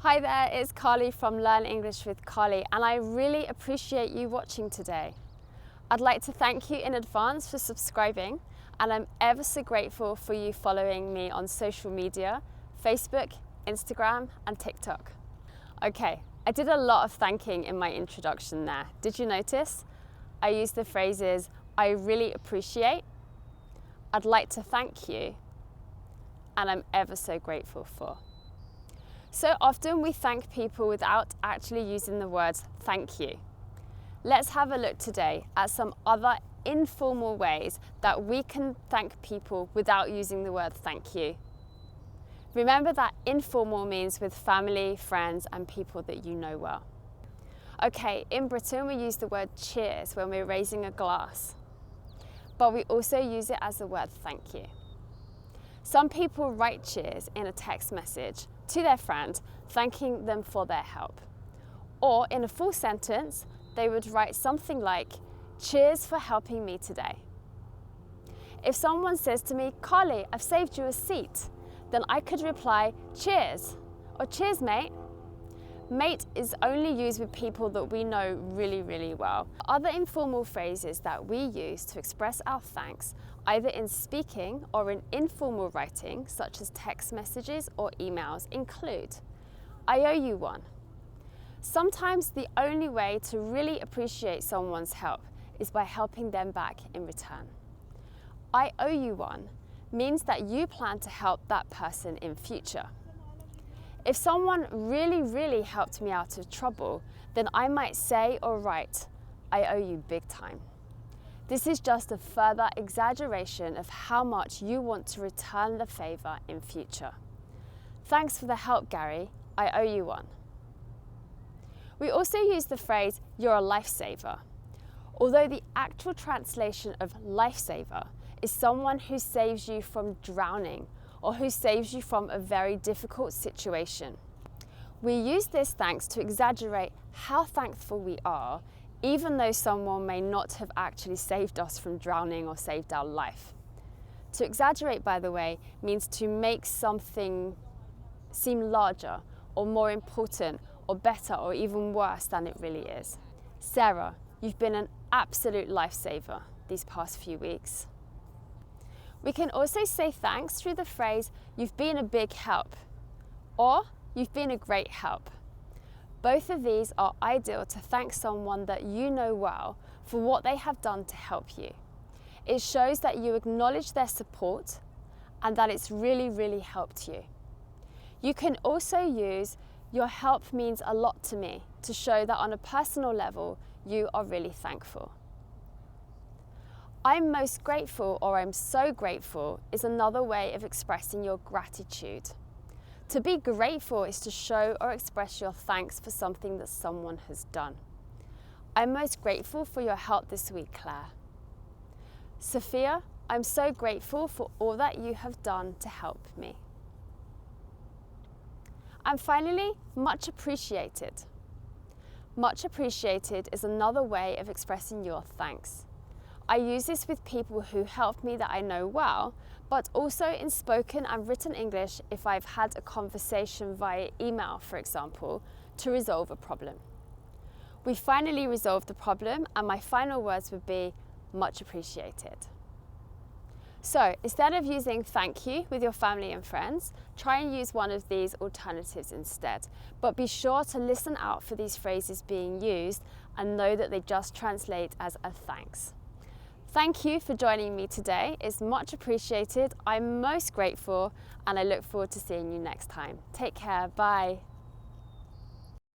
Hi there, it's Carly from Learn English with Carly, and I really appreciate you watching today. I'd like to thank you in advance for subscribing, and I'm ever so grateful for you following me on social media, Facebook, Instagram, and TikTok. Okay, I did a lot of thanking in my introduction there. Did you notice? I used the phrases, I really appreciate, I'd like to thank you, and I'm ever so grateful for. So often we thank people without actually using the words thank you. Let's have a look today at some other informal ways that we can thank people without using the word thank you. Remember that informal means with family, friends, and people that you know well. Okay, in Britain we use the word cheers when we're raising a glass, but we also use it as the word thank you. Some people write cheers in a text message to their friend, thanking them for their help. Or in a full sentence, they would write something like, cheers for helping me today. If someone says to me, Carly, I've saved you a seat, then I could reply, cheers, or cheers, mate. Mate is only used with people that we know really, really well. Other informal phrases that we use to express our thanks, either in speaking or in informal writing, such as text messages or emails, include, I owe you one. Sometimes the only way to really appreciate someone's help is by helping them back in return. I owe you one means that you plan to help that person in future. If someone really helped me out of trouble, then I might say or write, I owe you big time. This is just a further exaggeration of how much you want to return the favour in future. Thanks for the help, Gary. I owe you one. We also use the phrase, you're a lifesaver. Although the actual translation of lifesaver is someone who saves you from drowning or who saves you from a very difficult situation. We use this thanks to exaggerate how thankful we are, even though someone may not have actually saved us from drowning or saved our life. To exaggerate, by the way, means to make something seem larger or more important or better or even worse than it really is. Sarah, you've been an absolute lifesaver these past few weeks. We can also say thanks through the phrase, you've been a big help, or you've been a great help. Both of these are ideal to thank someone that you know well for what they have done to help you. It shows that you acknowledge their support and that it's really helped you. You can also use, your help means a lot to me, to show that on a personal level, you are really thankful. I'm most grateful or I'm so grateful is another way of expressing your gratitude. To be grateful is to show or express your thanks for something that someone has done. I'm most grateful for your help this week, Claire. Sophia, I'm so grateful for all that you have done to help me. And finally, much appreciated. Much appreciated is another way of expressing your thanks. I use this with people who help me that I know well, but also in spoken and written English if I've had a conversation via email, for example, to resolve a problem. We finally resolved the problem and my final words would be much appreciated. So instead of using thank you with your family and friends, try and use one of these alternatives instead. But be sure to listen out for these phrases being used and know that they just translate as a thanks. Thank you for joining me today. It's much appreciated. I'm most grateful and I look forward to seeing you next time. Take care. Bye.